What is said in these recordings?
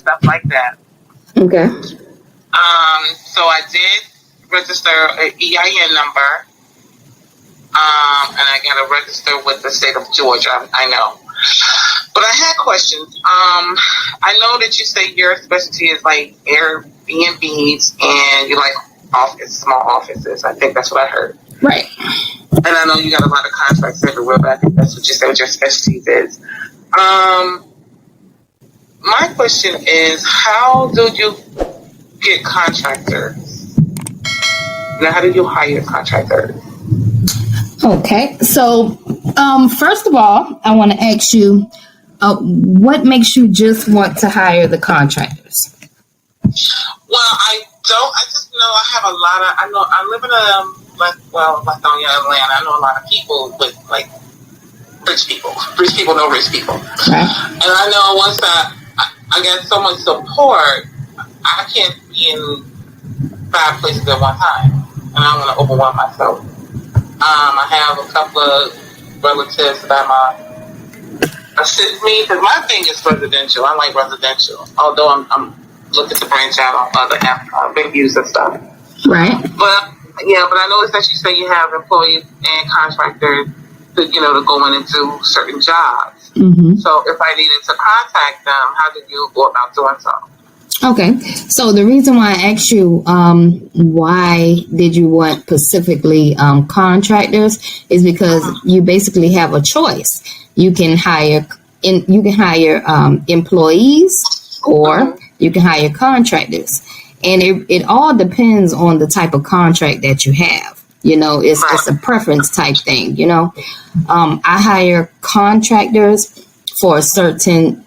stuff like that. Okay. So I did register an EIN number, and I got to register with the state of Georgia. I know. But I had questions. I know that you say your specialty is like Airbnbs and you like small offices. I think that's what I heard. Right. And I know you got a lot of contracts everywhere, but I think that's what you said your specialty is. My question is, how do you get contractors? Now, how do you hire contractors? Okay. So, first of all, I want to ask you, what makes you just want to hire the contractors? Well, I just know I have a lot of, I live in Atlanta. I know a lot of people with like rich people know rich people. Right. And I know once I get so much support, I can't be in 5 places at one time, and I'm going to overwhelm myself. I have a couple of relatives that assist me, because my thing is residential. I like residential, although I'm looking to branch out on other venues and stuff. Right. But I noticed that you say you have employees and contractors to go in and do certain jobs. Mm-hmm. So if I needed to contact them, how did you go about doing so? Okay, so the reason why I asked you why did you want specifically contractors is because you basically have a choice. You can hire employees, or you can hire contractors, and it all depends on the type of contract that you have. It's a preference type thing. I hire contractors for certain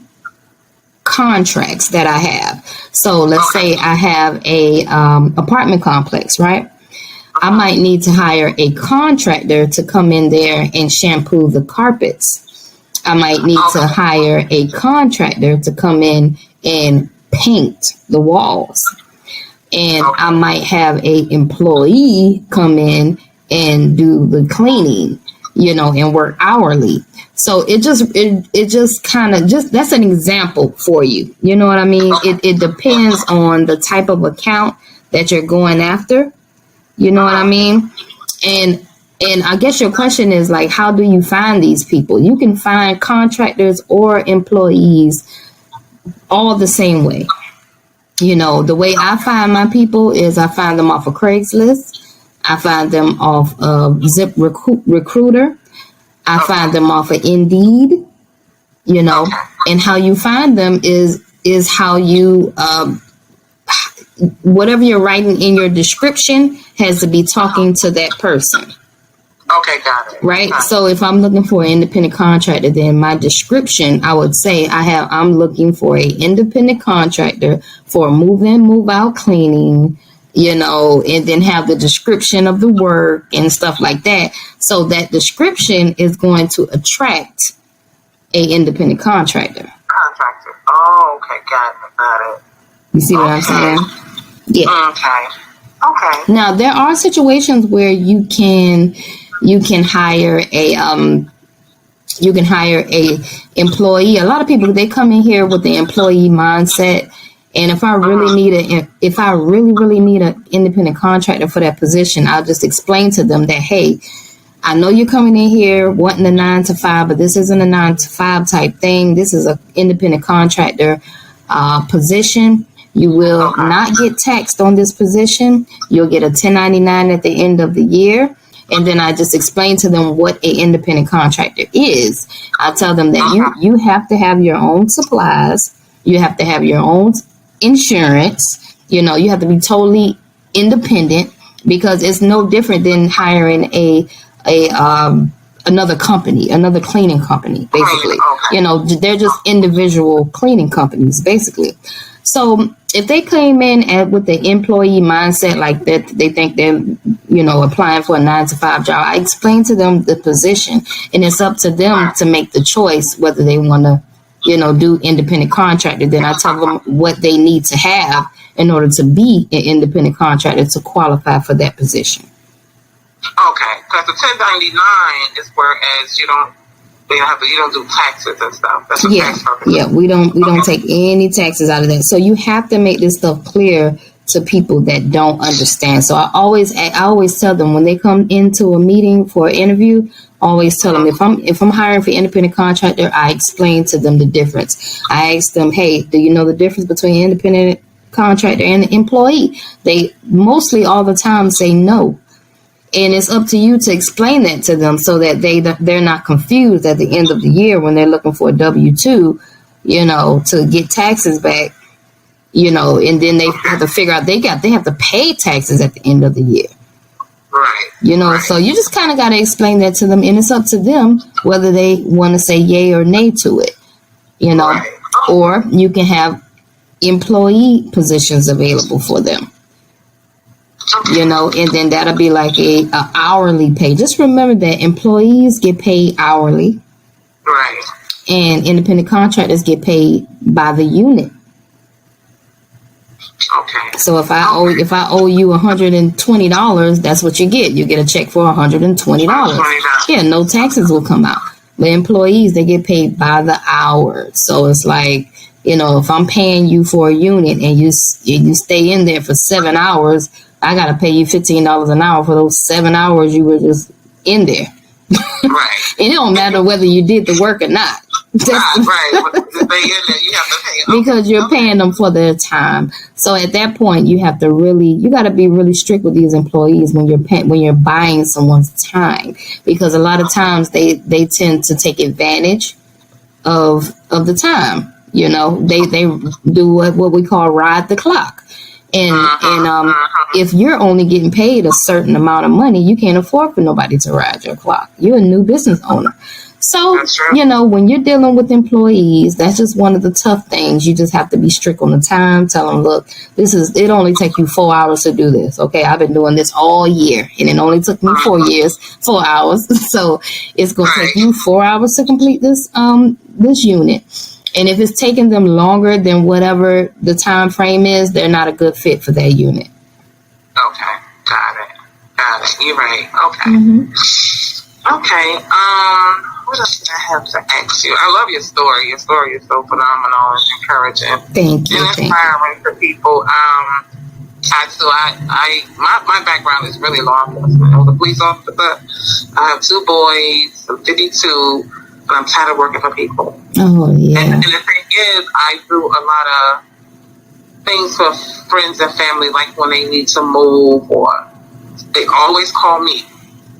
contracts that I have. So let's say I have a apartment complex, right? I might need to hire a contractor to come in there and shampoo the carpets. I might need to hire a contractor to come in and paint the walls. And I might have an employee come in and do the cleaning, and work hourly. So it just kind of that's an example for you. You know what I mean? It depends on the type of account that you're going after. You know what I mean? And I guess your question is like, how do you find these people? You can find contractors or employees all the same way. The way I find my people is I find them off of Craigslist. I find them off of Zip Recruiter. I find them off of Indeed, and how you find them is how you, whatever you're writing in your description has to be talking to that person. Okay, got it. Right. So if I'm looking for an independent contractor, then my description, I would say I'm looking for an independent contractor for move in, move out cleaning, and then have the description of the work and stuff like that. So that description is going to attract an independent contractor. Oh, okay. Got it. You see what I'm saying? Yeah. Okay. Now there are situations where you can hire a employee. A lot of people, they come in here with the employee mindset. And if I really need an independent contractor for that position, I'll just explain to them that, hey, I know you're coming in here wanting a 9 to 5, but this isn't a 9 to 5 type thing. This is an independent contractor position. You will not get taxed on this position. You'll get a 1099 at the end of the year. And then I just explain to them what an independent contractor is. I tell them that you have to have your own supplies. You have to have your own insurance. You have to be totally independent, because it's no different than hiring another company, another cleaning company, basically. They're just individual cleaning companies, basically. So if they came in with the employee mindset like that, they think they're, applying for a 9 to 5 job, I explain to them the position, and it's up to them to make the choice whether they want to, do independent contractor. Then I tell them what they need to have in order to be an independent contractor to qualify for that position. Okay, because the 1099 is whereas you don't You don't do taxes and stuff. That's what Yeah, tax purposes. yeah, we don't take any taxes out of that. So you have to make this stuff clear to people that don't understand. So I always tell them when they come into a meeting for an interview, always tell them if I'm hiring for independent contractor, I explain to them the difference. I ask them, hey, do you know the difference between independent contractor and an employee? They mostly all the time say no. And it's up to you to explain that to them so that they're not confused at the end of the year when they're looking for a W-2, to get taxes back, and then they have to figure out they have to pay taxes at the end of the year. Right. Right. So you just kind of got to explain that to them, and it's up to them whether they want to say yay or nay to it, Right. Or you can have employee positions available for them. And then that'll be like a hourly pay. Just remember that employees get paid hourly. Right. And independent contractors get paid by the unit. Okay. So if I owe you $120, that's what you get. You get a check for $120. Yeah, no taxes will come out. But employees, they get paid by the hour. So it's like, if I'm paying you for a unit and you stay in there for 7 hours, I got to pay you $15 an hour for those 7 hours you were just in there. Right. And it don't matter whether you did the work or not. Right. But to stay in there, you have to pay. Because you're paying them for their time. So at that point, you got to be really strict with these employees when you're buying someone's time, because a lot of times they tend to take advantage of the time. They do what we call ride the clock. And if you're only getting paid a certain amount of money, you can't afford for nobody to ride your clock. You're a new business owner. So, when you're dealing with employees, that's just one of the tough things. You just have to be strict on the time. Tell them, look, it only takes you 4 hours to do this. Okay, I've been doing this all year, and it only took me 4 hours. So it's going to take you 4 hours to complete this unit. And if it's taking them longer than whatever the time frame is, they're not a good fit for that unit. Okay, got it. You're right. Okay. Mm-hmm. Okay. What else did I have to ask you? I love your story. Your story is so phenomenal and encouraging. Thank you. And inspiring for people. My background is really law enforcement. I was a police officer. I have 2 boys. I'm 52. And I'm tired of working for people. Oh, yeah. And the thing is, I do a lot of things for friends and family, like when they need to move, or they always call me.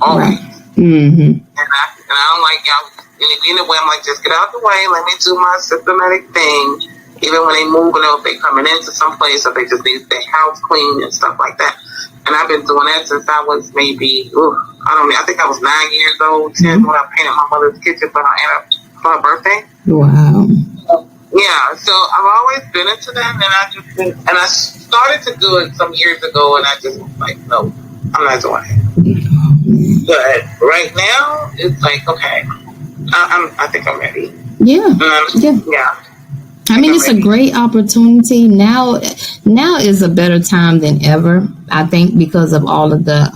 Always. Right. Mm-hmm. And I don't like y'all. And if in a way, I'm like, just get out of the way. Let me do my systematic thing. Even when they move, if they coming into some place, or they just need their house clean and stuff like that. And I've been doing that since I was maybe, I think I was 9 years old, 10, when I painted my mother's kitchen for her birthday. Wow. Yeah, so I've always been into that, and I started to do it some years ago, and I just was like, no, I'm not doing it. But right now, it's like, okay, I think I'm ready. Yeah. Yeah. I mean, it's a great opportunity. Now is a better time than ever, I think, because of all of the,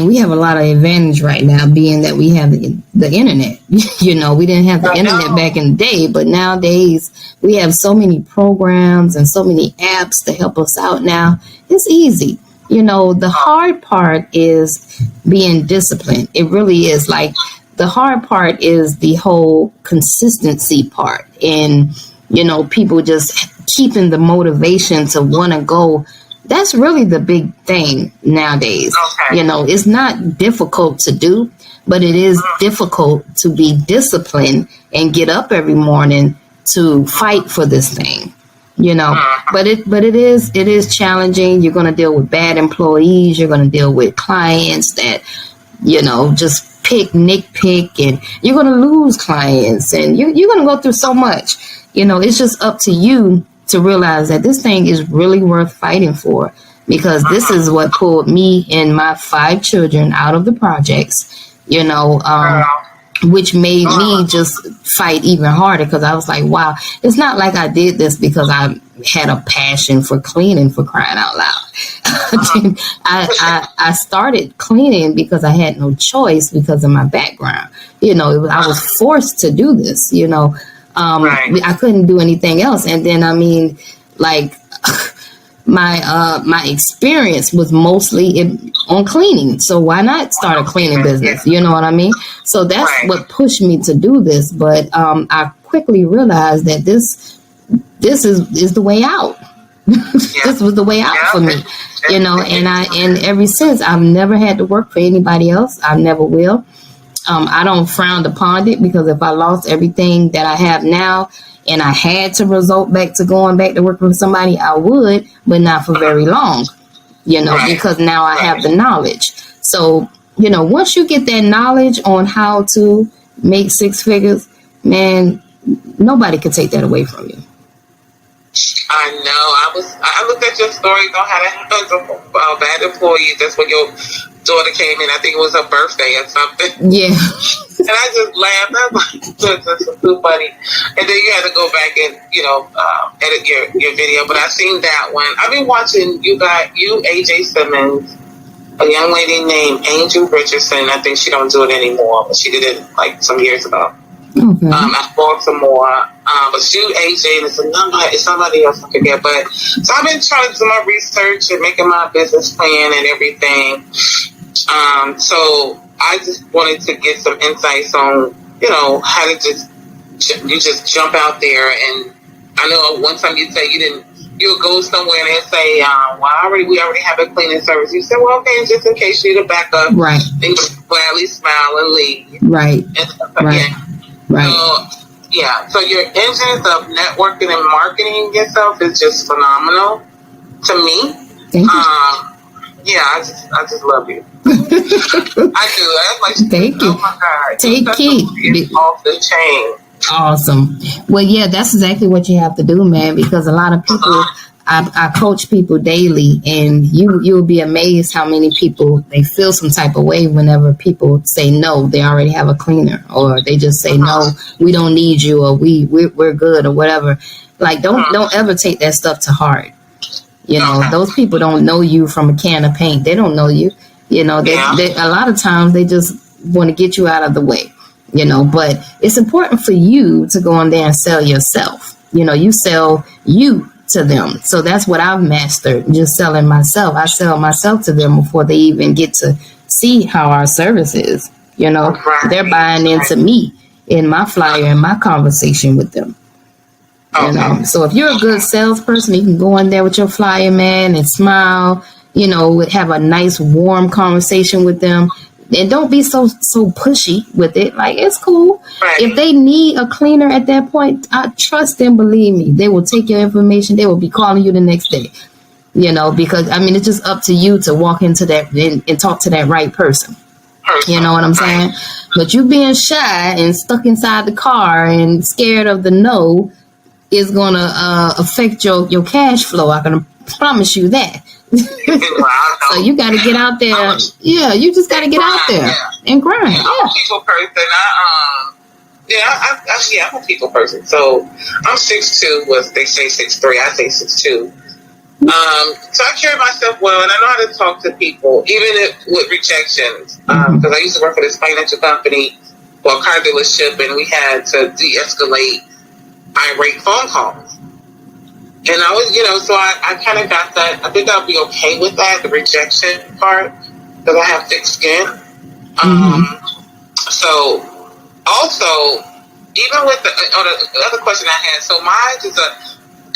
we have a lot of advantage right now, being that we have the internet. We didn't have the internet back in the day, but nowadays we have so many programs and so many apps to help us out now. It's easy. The hard part is being disciplined. It really is. Like, the hard part is the whole consistency part, and people just keeping the motivation to want to go. That's really the big thing nowadays. Okay. It's not difficult to do, but it is difficult to be disciplined and get up every morning to fight for this thing. But it is challenging. You're going to deal with bad employees. You're going to deal with clients that just nitpick, and you're going to lose clients, and you're going to go through so much. It's just up to you to realize that this thing is really worth fighting for, because this is what pulled me and my 5 children out of the projects, which made me just fight even harder, because I was like, wow, it's not like I did this because I had a passion for cleaning, for crying out loud. I started cleaning because I had no choice because of my background. I was forced to do this, I couldn't do anything else. And then, like, my experience was mostly on cleaning. So why not start a cleaning business? You know what I mean? So that's what pushed me to do this. But I quickly realized that this is the way out. This was the way out for me, and ever since I've never had to work for anybody else. I never will. I don't frown upon it, because if I lost everything that I have now and I had to resort back to going back to working for somebody, I would, but not for very long, because now I have the knowledge. So, once you get that knowledge on how to make six figures, man, nobody can take that away from you. I know. I looked at your story on how to handle a bad employee. That's when your daughter came in. I think it was her birthday or something. Yeah. And I just laughed. I was like, this is too funny. And then you had to go back and, edit your video. But I've seen that one. I've been watching you, AJ Simmons, a young lady named Angel Richardson. I think she don't do it anymore, but she did it like some years ago. Okay. I bought some more. But you, AJ, and it's somebody else I forget. But so I've been trying to do my research and making my business plan and everything. So I just wanted to get some insights on, how to just jump out there. And I know one time you say you'll go somewhere and they say, we already have a cleaning service. You said, well, okay, just in case you need to back up. Right. Then you gladly smile and leave. Right. And stuff right. Right. So your engines of networking and marketing yourself is just phenomenal to me. Thank you. I just love you. I do. Thank you. Oh my God. Take keep off the chain. Awesome. Well, yeah, that's exactly what you have to do, man, because a lot of people, I coach people daily, and you'll be amazed how many people, they feel some type of way whenever people say no, they already have a cleaner, or they just say no, we don't need you, or we're good, or whatever. Like, don't ever take that stuff to heart. Those people don't know you from a can of paint. They don't know you. They a lot of times they just want to get you out of the way. But it's important for you to go on there and sell yourself. You sell you to them. So that's what I've mastered, just selling myself. I sell myself to them before they even get to see how our service is. They're buying into me in my flyer and my conversation with them. So if you're a good salesperson, you can go in there with your flyer, man, and smile, have a nice warm conversation with them. And don't be so pushy with it. Like, it's cool. Right. If they need a cleaner at that point, I trust them, believe me. They will take your information. They will be calling you the next day. Because, it's just up to you to walk into that and talk to that right person. You know what I'm saying? But you being shy and stuck inside the car and scared of the no is going to affect your cash flow. I can promise you that. So you got to get out there. You just got to get out there and grind. I'm a people person. I'm a people person. So I'm 6'2", what they say 6'3", I say 6'2". So I carry myself well, and I know how to talk to people, even with rejections. Because I used to work for this financial company, a car dealership, and we had to de-escalate irate phone calls. And I was, so I kind of got that. I think I'll be okay with that, the rejection part, because I have thick skin. So, also, even with the other question I had, so mine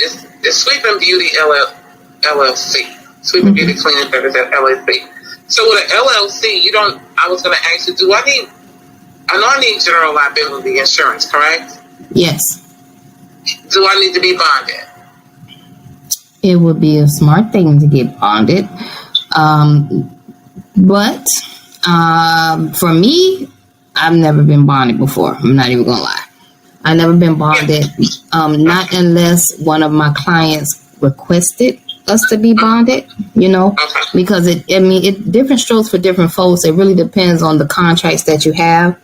is Sweeping Beauty LLC. Sweeping Beauty Cleaning Service LLC. So with an LLC, I was going to ask you, I know I need general liability insurance, correct? Yes. Do I need to be bonded? It would be a smart thing to get bonded. But for me, I've never been bonded before. I'm not even going to lie. I've never been bonded. Not unless one of my clients requested us to be bonded, because it different strokes for different folks. It really depends on the contracts that you have.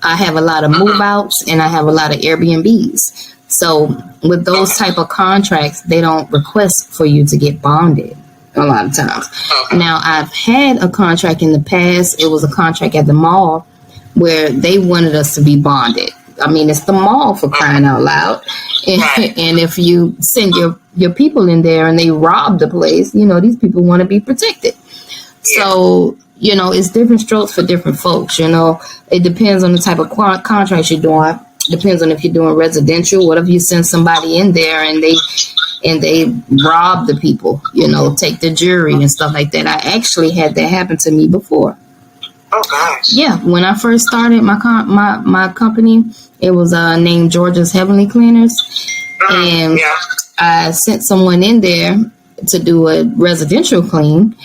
I have a lot of move outs and I have a lot of Airbnbs. So with those type of contracts, they don't request for you to get bonded a lot of times. Okay. Now, I've had a contract in the past. It was a contract at the mall where they wanted us to be bonded. I mean, it's the mall, for crying out loud. And if you send your people in there and they rob the place, these people want to be protected. So, it's different strokes for different folks. It depends on the type of contract you're doing. Depends on if you're doing residential. What if you send somebody in there and they rob the people, take the jewelry and stuff like that. I actually had that happen to me before. Oh gosh. Yeah, when I first started my company, it was named Georgia's Heavenly Cleaners, and I sent someone in there to do a residential clean,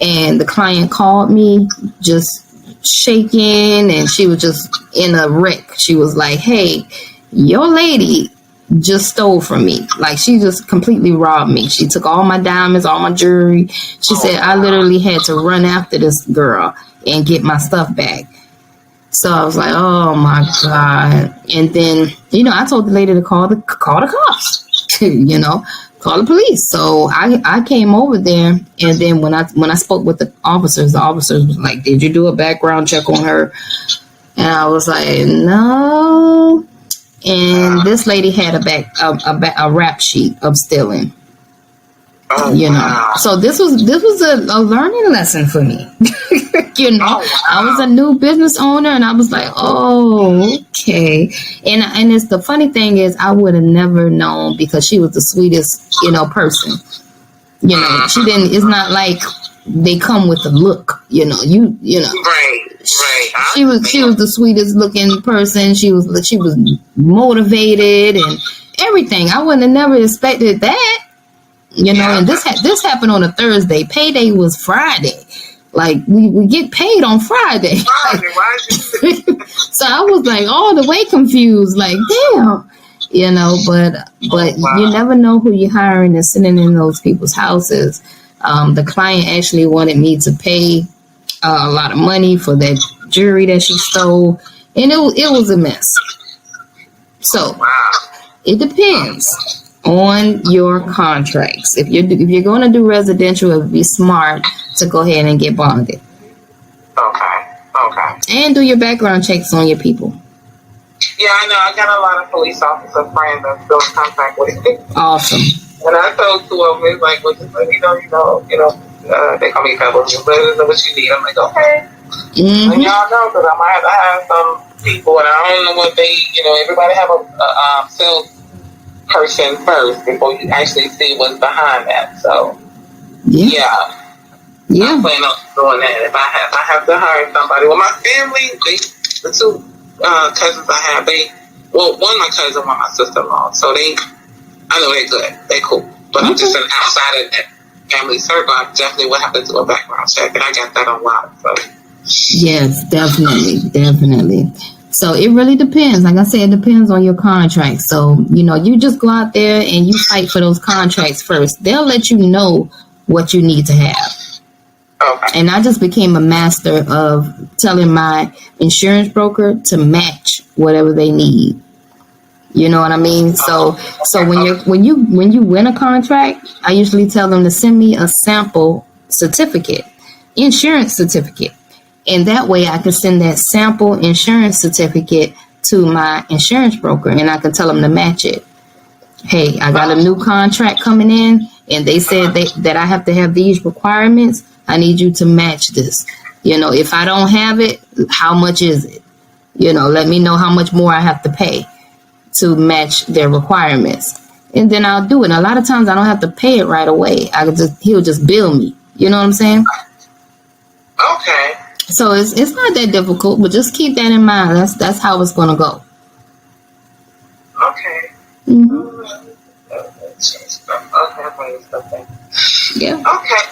and the client called me just shaking, and she was just in a wreck. She was like, "Hey, your lady just stole from me. Like, she just completely robbed me. She took all my diamonds, all my jewelry." She said, "I literally had to run after this girl and get my stuff back." So I was like, "Oh my God." And then, I told the lady to call the cops, call the police. So I came over there, and then when I spoke with the officers was like, "Did you do a background check on her?" And I was like, "No." And this lady had a rap sheet of stealing. Wow. So this was a learning lesson for me. I was a new business owner, and I was like, "Oh, okay." And it's the funny thing is, I would have never known, because she was the sweetest, person. She didn't. It's not like they come with a look. Right. She was the sweetest looking person. She was motivated and everything. I wouldn't have never expected that. And this happened on a Thursday. Payday was Friday. Like, we get paid on Friday. So I was like all the way confused. Like, damn, But you never know who you're hiring and sitting in those people's houses. The client actually wanted me to pay a lot of money for that jewelry that she stole, and it was a mess. So it depends on your contracts. If you're going to do residential, it would be smart to go ahead and get bonded. Okay. And do your background checks on your people. Yeah, I know. I got a lot of police officer friends that still in contact with me. Awesome. And I told two of them, it's like, well, just let me know, they call me Pebble. Just let us know what you need. I'm like, okay. Mm-hmm. And y'all know, because I might have to have some people, and I don't know what they, everybody have a sales person first before you actually see what's behind that. So, yeah. I'm planning on doing that. If I have to hire somebody. Well, my family, the two cousins I have, one my cousin, one my sister-in-law. So I know they're good. They're cool. But I'm just outside of that family circle, I definitely would have to do a background check, and I got that on lock. So. Yes, definitely. So it really depends. Like I said, it depends on your contract. So, you just go out there and you fight for those contracts first. They'll let you know what you need to have. Okay. And I just became a master of telling my insurance broker to match whatever they need. You know what I mean? So when you win a contract, I usually tell them to send me a sample certificate, insurance certificate. And that way I can send that sample insurance certificate to my insurance broker, and I can tell them to match it. Hey, I got a new contract coming in, and they said that I have to have these requirements. I need you to match this. If I don't have it, how much is it? Let me know how much more I have to pay to match their requirements. And then I'll do it. And a lot of times I don't have to pay it right away. He'll just bill me. You know what I'm saying? Okay. So it's not that difficult, but just keep that in mind. That's how it's gonna go. Okay. Mm-hmm. Okay. Yeah. Okay.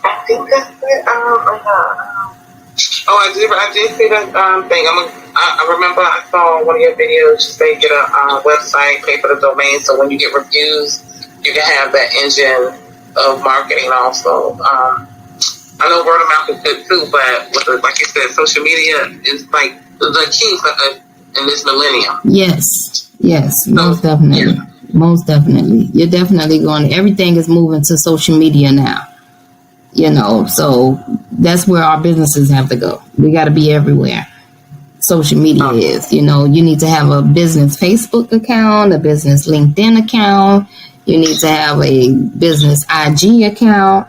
I think that's it. I did see that thing. I remember I saw one of your videos. You say get a website, pay for the domain, so when you get reviews, you can have that engine of marketing also. I know word of mouth is good too, but like you said, social media is like the key for in this millennium. Yes, most definitely. Yeah. Most definitely. You're definitely going, everything is moving to social media now. So that's where our businesses have to go. We got to be everywhere. Social media is, you need to have a business Facebook account, a business LinkedIn account. You need to have a business IG account.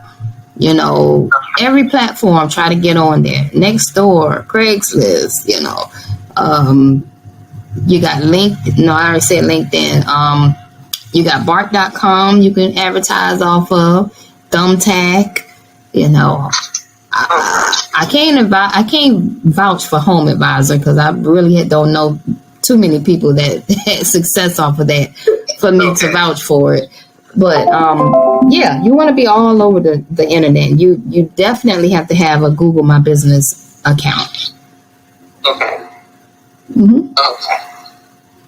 Every platform, try to get on there. Nextdoor, Craigslist, you got LinkedIn. No, I already said LinkedIn. You got Bark.com you can advertise off of. Thumbtack, I can't vouch for Home Advisor because I really don't know too many people that had success off of that for me to vouch for it. But you want to be all over the internet. You definitely have to have a Google My Business account. Okay. Mm-hmm. Okay.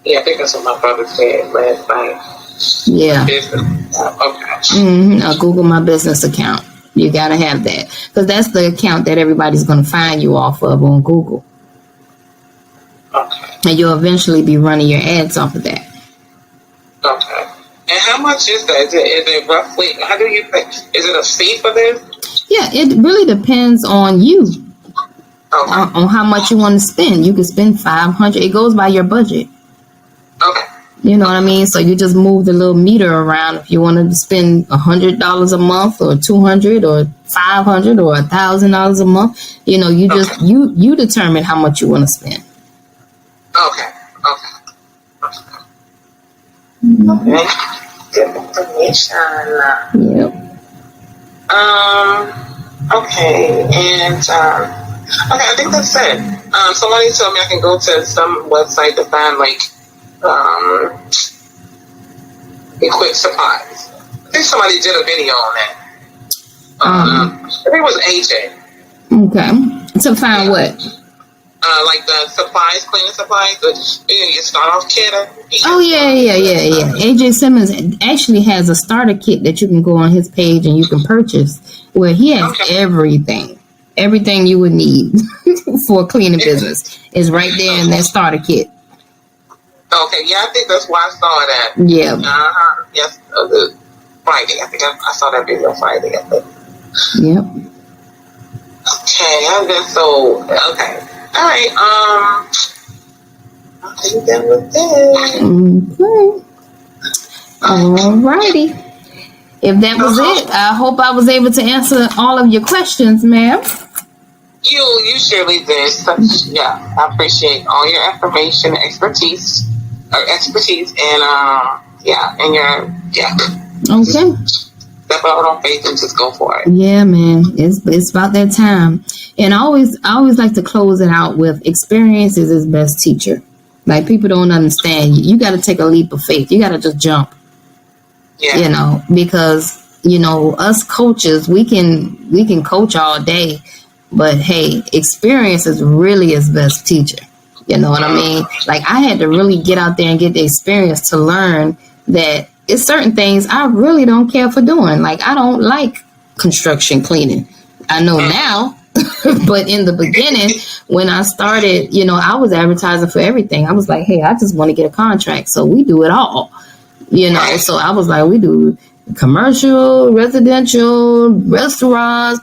Yeah, I think that's what my brother said last night. Yeah. Okay. Mm-hmm. A Google My Business account. You got to have that because that's the account that everybody's going to find you off of on Google. Okay. And you'll eventually be running your ads off of that. Okay. And how much is that? Is it roughly, how do you think? Is it a fee for this? Yeah, it really depends on you. Okay. On how much you want to spend. You can spend $500. It goes by your budget. Okay. You know what I mean? So you just move the little meter around. If you wanted to spend $100 a month, or $200, or $500, or $1,000 a month, you just you determine how much you want to spend. Okay. Okay. Good information. Yep. Okay, and okay, I think that's it. Somebody told me I can go to some website to find equip supplies. I think somebody did a video on that. I think it was AJ. Okay. To find what? Like the supplies, cleaning supplies. You start off kit. Oh yeah. AJ Simmons actually has a starter kit that you can go on his page and you can purchase, where he has everything you would need for a cleaning business is right there in that starter kit. Okay, yeah, I think that's why I saw that. Yeah. Yes, Friday. I think I saw that video Friday. Yep. Okay, okay. All right. I think that was it. Okay. Alrighty. If that was it, I hope I was able to answer all of your questions, ma'am. You surely did. I appreciate all your information, expertise, and Okay. Step out on faith and just go for it. Yeah, man. It's about that time. And I always like to close it out with experience is his best teacher. Like, people don't understand. You got to take a leap of faith. You got to just jump. Yeah. Because us coaches, we can coach all day, but hey, experience is really his best teacher. You know what I mean? Like, I had to really get out there and get the experience to learn that it's certain things I really don't care for doing. Like, I don't like construction cleaning. I know now, but in the beginning, when I started, I was advertising for everything. I was like, hey, I just want to get a contract. So we do it all, So I was like, we do commercial, residential, restaurants,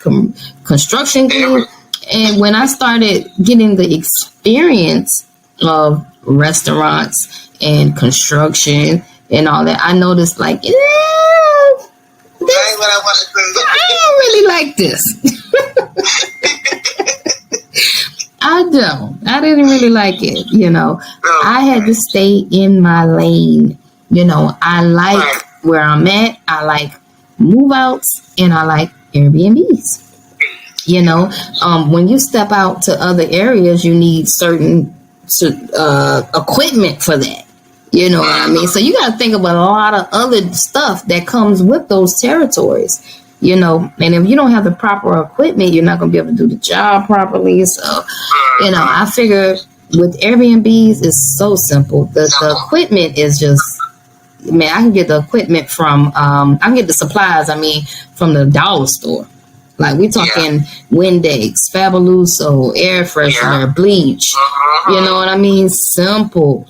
construction cleaning. And when I started getting the experience of restaurants and construction and all that, I noticed I don't really like this. I didn't really like it, I had to stay in my lane. I like where I'm at. I like move outs and I like Airbnbs. When you step out to other areas, you need certain equipment for that. You know what I mean? So you got to think about a lot of other stuff that comes with those territories, and if you don't have the proper equipment, you're not going to be able to do the job properly. So, I figure with Airbnbs, it's so simple. The equipment is just, I can get the equipment from, I can get the supplies, from the dollar store. Like, we talking Windex, Fabuloso, air freshener, bleach, You know what I mean? Simple.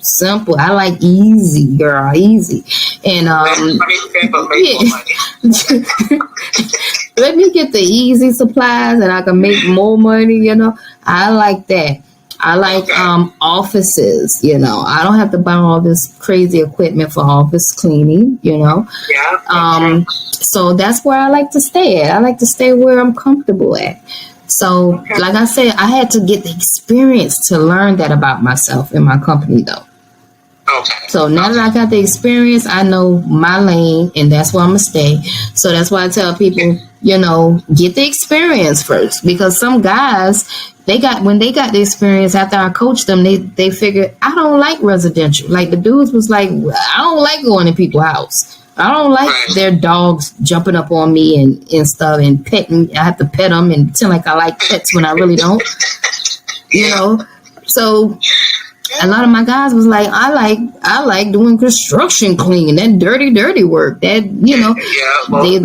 I like easy, girl, easy. And let me get the easy supplies and I can make more money, you know. I like that. I like offices, you know. I don't have to buy all this crazy equipment for office cleaning, you know. Yeah. So that's where I like to stay at. I like to stay where I'm comfortable at. So, like I said, I had to get the experience to learn that about myself in my company, though. Okay. So now that I got the experience, I know my lane, and that's where I'm gonna stay. So that's why I tell people, you know, get the experience first, because some guys when they got the experience after I coached them, they figured I don't like residential. Like the dudes was like, I don't like going to people's house. I don't like their dogs jumping up on me and stuff and petting. I have to pet them and pretend like I like pets when I really don't. You know, so. A lot of my guys was like, I like doing construction cleaning, that dirty work. That, you know,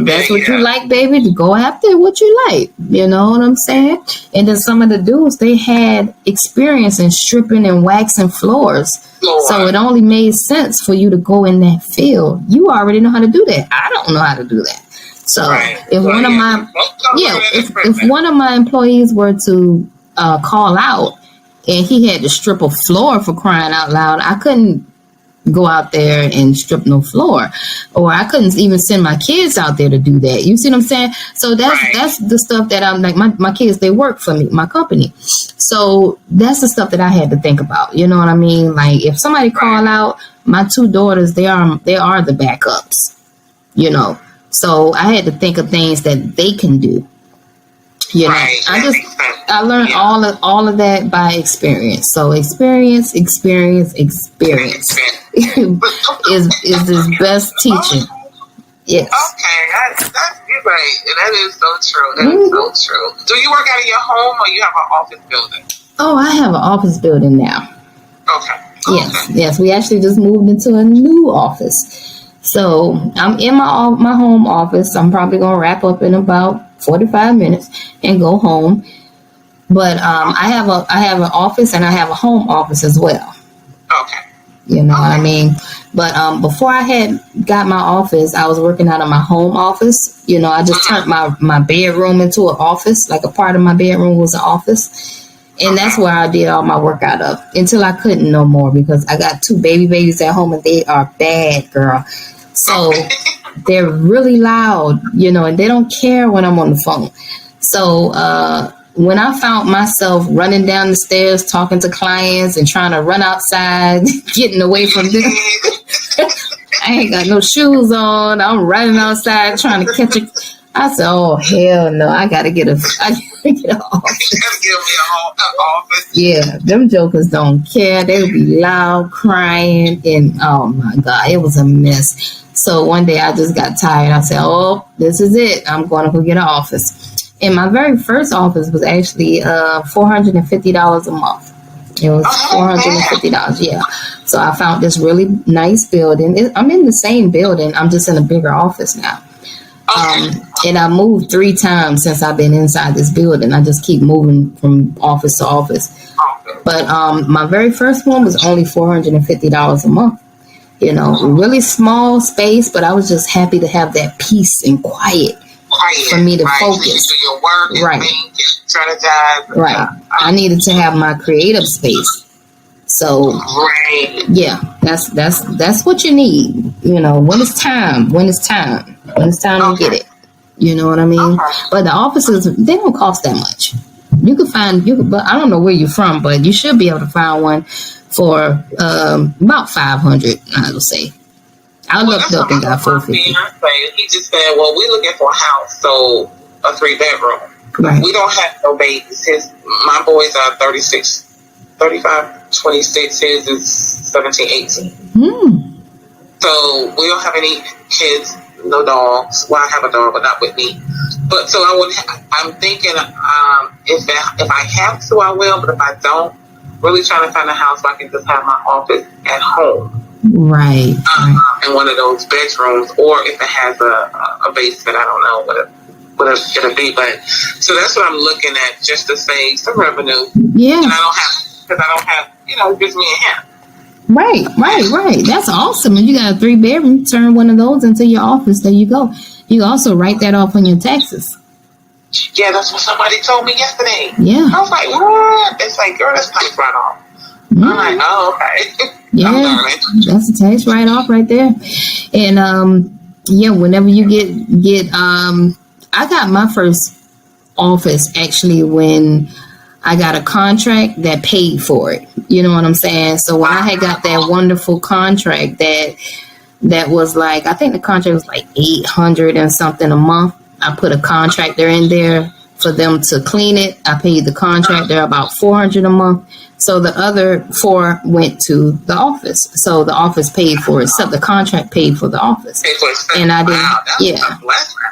that's what you like, baby. To go after what you like. You know what I'm saying? And then some of the dudes, they had experience in stripping and waxing floors. So it only made sense for you to go in that field. You already know how to do that. I don't know how to do that. So if one of my if one of my employees were to call out, and he had to strip a floor, for crying out loud, I couldn't go out there and strip no floor, or I couldn't even send my kids out there to do that. You see what I'm saying? So that's the stuff that I'm like, my kids, they work for me, my company. So that's the stuff that I had to think about. You know what I mean? Like if somebody call out, my two daughters, they are the backups, you know? So I had to think of things that they can do. You know, I learned all of that by experience. So experience is his best teaching. Yes. Okay, that's you're right. That is so true. That is so true. Do you work out of your home or you have an office building? Oh, I have an office building now. Okay. Yes. We actually just moved into a new office. So I'm in my home office. I'm probably gonna wrap up in about 45 minutes and go home. But I have an office and I have a home office as well. Okay. You know what I mean? But before I had got my office, I was working out of my home office. You know, I just turned my bedroom into an office. Like a part of my bedroom was an office. And that's where I did all my workout of until I couldn't no more, because I got two babies at home and they are bad, girl. So they're really loud, you know, and they don't care when I'm on the phone. So when I found myself running down the stairs, talking to clients and trying to run outside, getting away from them, I ain't got no shoes on. I'm running outside trying to catch it. I said, oh, hell no, I got to get an office. Yeah, them jokers don't care. They would be loud, crying, and oh my God, it was a mess. So one day I just got tired. I said, oh, this is it. I'm going to go get an office. And my very first office was actually $450 a month. It was $450, yeah. So I found this really nice building. I'm in the same building. I'm just in a bigger office now. And I moved 3 times since I've been inside this building. I just keep moving from office to office. But my very first one was only $450 a month. You know, really small space, but I was just happy to have that peace and quiet for me to focus. You do your work and think and strategize. Right. I needed to have my creative space. So yeah, that's what you need. You know, when it's time to get it. You know what I mean? But the offices, they don't cost that much. But I don't know where you're from, but you should be able to find one for about $500, I would say. I looked up and got $450. He just said, well, we're looking for a house, so a 3-bedroom. Right. We don't have no babies. My boys are 35, 26. His is 17, 18. So we don't have any kids, no dogs. Well, I have a dog, but not with me. But so I'm thinking, if I have to, I will. But if I don't, really trying to find a house where I can just have my office at home. Right. In one of those bedrooms, or if it has a basement, I don't know what it's going to be. But so that's what I'm looking at, just to save some revenue. Yeah. And I don't have just me and him. Right. That's awesome. And you got a 3-bedroom, turn one of those into your office. There you go. You also write that off on your taxes. Yeah, that's what somebody told me yesterday. Yeah. I was like, what? It's like, girl, that's tax write-off. I'm like, oh, okay. Yeah, that's a tax write-off right there. And whenever you get I got my first office actually when I got a contract that paid for it. You know what I'm saying? So when I had got that wonderful contract that was like, I think the contract was like $800 and something a month. I put a contractor in there for them to clean it. I paid the contractor about $400 a month. So the other $400 went to the office. So the office paid for itself. The contract paid for the office. And I didn't,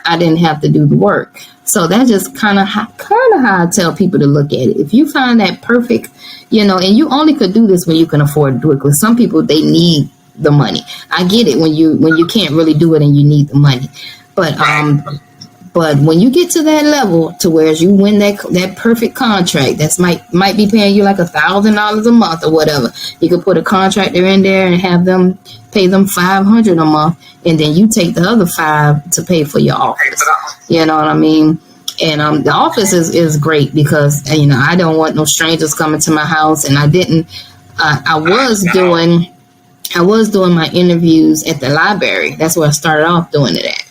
I didn't have to do the work. So that's just kind of how I tell people to look at it. If you find that perfect, and you only could do this when you can afford to do it, because some people, they need the money. I get it when you can't really do it and you need the money. But when you get to that level to where you win that perfect contract, that's might be paying you like $1,000 a month or whatever, you could put a contractor in there and have them pay them $500 a month, and then you take the other $500 to pay for your office. You know what I mean? And the office is great because I don't want no strangers coming to my house, and I didn't. I was doing my interviews at the library. That's where I started off doing it at.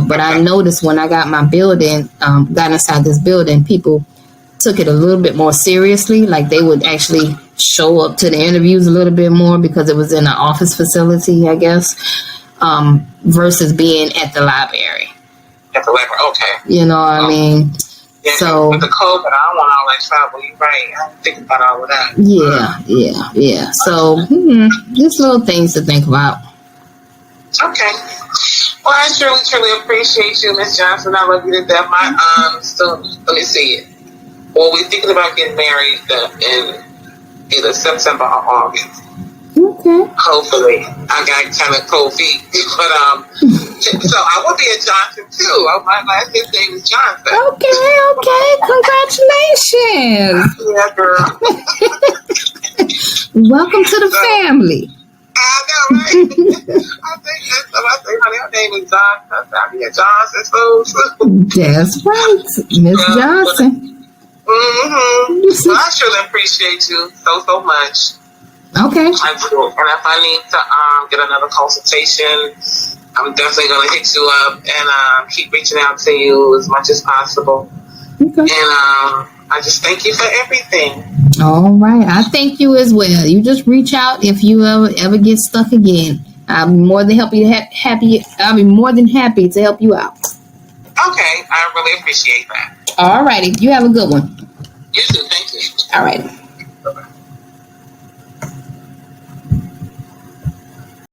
But I noticed when I got my building, got inside this building, people took it a little bit more seriously. Like they would actually show up to the interviews a little bit more because it was in an office facility, I guess, versus being at the library. At the library, okay. You know what I mean? Yeah, so with the COVID, I don't want all that travel. You're right. I don't think about all of that. Yeah. So just little things to think about. Okay. Well, I truly appreciate you, Miss Johnson. I love you to death. My so let me see it. Well, we're thinking about getting married in either September or August. Okay. Hopefully, I got kind of cold feet, but so I will be a Johnson too. My last name is Johnson. Okay. Congratulations. Yeah, girl. Welcome to the family. I know, right? I think her name is Johnson. I'll be a Johnson too. That's right, Miss Johnson. Well, I truly appreciate you so much. Okay. I do. And if I need to get another consultation, I'm definitely going to hit you up and keep reaching out to you as much as possible. Okay. And I just thank you for everything. All right. I thank you as well. You just reach out if you ever get stuck again. I'll be more than happy to help you out. Okay. I really appreciate that. All righty. You have a good one. You too. Thank you. All right.